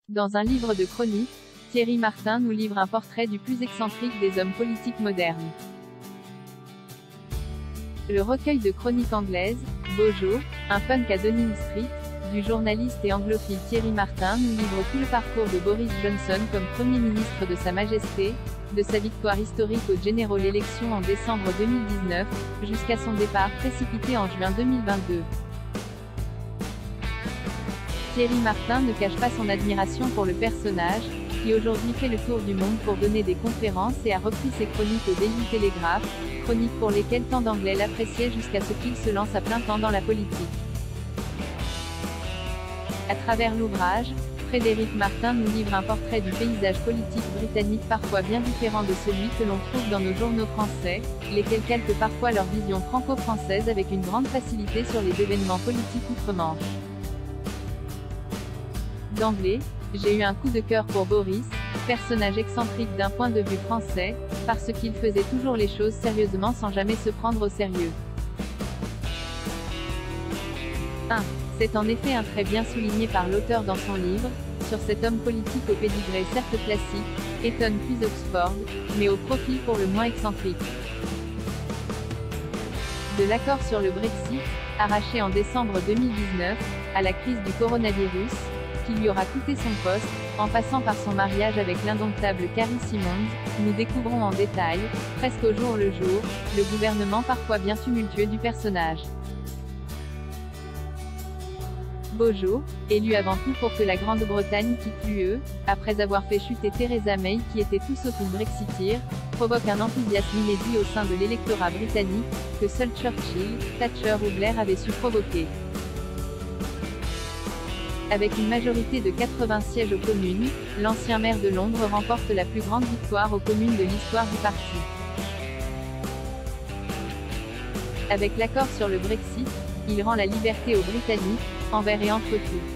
Dans un livre de chroniques, Thierry Martin nous livre un portrait du plus excentrique des hommes politiques modernes. Le recueil de chroniques anglaises, Bojo, un punk à Downing Street, du journaliste et anglophile Thierry Martin nous livre tout le parcours de Boris Johnson comme Premier ministre de Sa Majesté, de sa victoire historique aux General Elections en décembre 2019, jusqu'à son départ précipité en juin 2022. Thierry Martin ne cache pas son admiration pour le personnage, qui aujourd'hui fait le tour du monde pour donner des conférences et a repris ses chroniques au Daily Telegraph, chroniques pour lesquelles tant d'Anglais l'appréciaient jusqu'à ce qu'il se lance à plein temps dans la politique. À travers l'ouvrage, Frédéric Martin nous livre un portrait du paysage politique britannique parfois bien différent de celui que l'on trouve dans nos journaux français, lesquels calquent parfois leur vision franco-française avec une grande facilité sur les événements politiques outre-Manche. D'emblée, j'ai eu un coup de cœur pour Boris, personnage excentrique d'un point de vue français, parce qu'il faisait toujours les choses sérieusement sans jamais se prendre au sérieux. 1. C'est en effet un trait bien souligné par l'auteur dans son livre, sur cet homme politique au pédigré certes classique, Eton puis Oxford, mais au profil pour le moins excentrique. De l'accord sur le Brexit, arraché en décembre 2019, à la crise du coronavirus, qui lui aura coûté son poste, en passant par son mariage avec l'indomptable Carrie Simmonds, nous découvrons en détail, presque au jour le jour, le gouvernement parfois bien tumultueux du personnage. Bojo, élu avant tout pour que la Grande-Bretagne quitte l'UE, après avoir fait chuter Theresa May qui était tout sauf une Brexiteer, provoque un enthousiasme inédit au sein de l'électorat britannique, que seuls Churchill, Thatcher ou Blair avaient su provoquer. Avec une majorité de 80 sièges aux communes, l'ancien maire de Londres remporte la plus grande victoire aux communes de l'histoire du parti. Avec l'accord sur le Brexit, il rend la liberté aux Britanniques, envers et entre tous.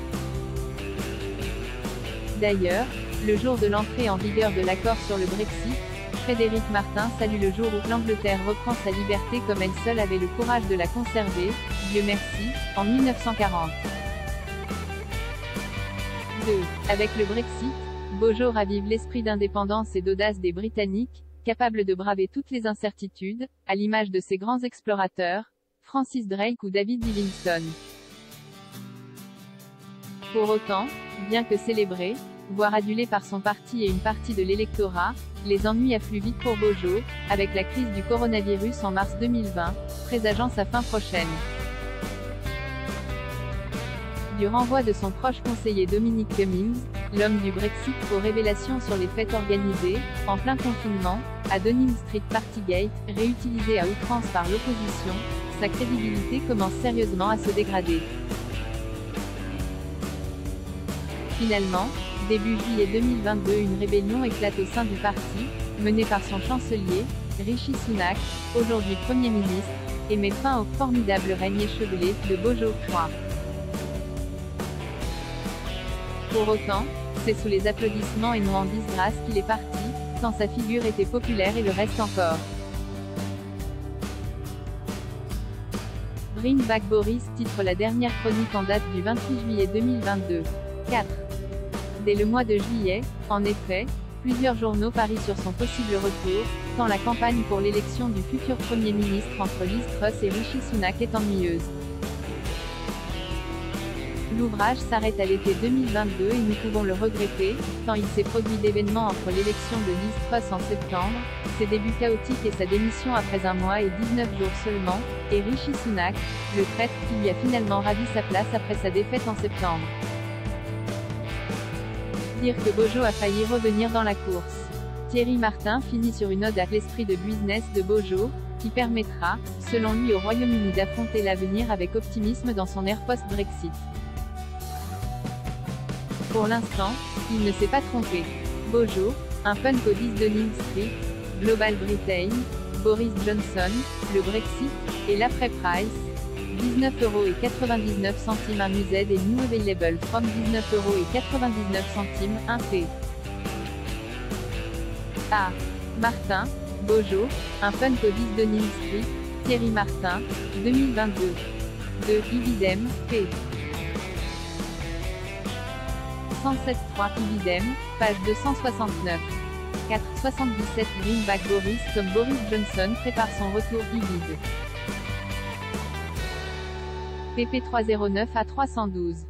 D'ailleurs, le jour de l'entrée en vigueur de l'accord sur le Brexit, Frédéric Martin salue le jour où l'Angleterre reprend sa liberté comme elle seule avait le courage de la conserver, Dieu merci, en 1940. 2. Avec le Brexit, Bojo ravive l'esprit d'indépendance et d'audace des Britanniques, capables de braver toutes les incertitudes, à l'image de ces grands explorateurs, Francis Drake ou David Livingstone. Pour autant, bien que célébré, voire adulé par son parti et une partie de l'électorat, les ennuis affluent vite pour Bojo, avec la crise du coronavirus en mars 2020, présageant sa fin prochaine. Du renvoi de son proche conseiller Dominic Cummings, l'homme du Brexit, aux révélations sur les fêtes organisées, en plein confinement, à Downing Street Partygate, réutilisé à outrance par l'opposition, sa crédibilité commence sérieusement à se dégrader. Finalement, début juillet 2022, une rébellion éclate au sein du parti, menée par son chancelier, Rishi Sunak, aujourd'hui Premier ministre, et met fin au formidable règne échevelé de Bojo III. Pour autant, c'est sous les applaudissements et non en disgrâce qu'il est parti, tant sa figure était populaire et le reste encore. Bring Back Boris titre la dernière chronique en date du 28 juillet 2022. 4. Dès le mois de juillet, en effet, plusieurs journaux parient sur son possible retour, tant la campagne pour l'élection du futur Premier ministre entre Liz Truss et Rishi Sunak est ennuyeuse. L'ouvrage s'arrête à l'été 2022 et nous pouvons le regretter, tant il s'est produit d'événements entre l'élection de Liz Truss en septembre, ses débuts chaotiques et sa démission après 1 mois et 19 jours seulement, et Rishi Sunak, le traître qui lui a finalement ravi sa place après sa défaite en septembre. Dire que Bojo a failli revenir dans la course. Thierry Martin finit sur une ode à l'esprit de business de Bojo, qui permettra, selon lui au Royaume-Uni d'affronter l'avenir avec optimisme dans son ère post-Brexit. Pour l'instant, il ne s'est pas trompé. Bojo, un punk au 10 Downing Street, Global Britain, Boris Johnson, le Brexit, et l'après-price, 19,99 € un UZ et New Available from 19,99 €, 1 P. A. Martin, Bojo, un punk au 10 Downing Street, Thierry Martin, 2022. 2. Ibidem, P. 107.3 Ibidem, page 269. 4,77 Greenback Boris comme Boris Johnson prépare son retour Ibid. pp 309 à 312.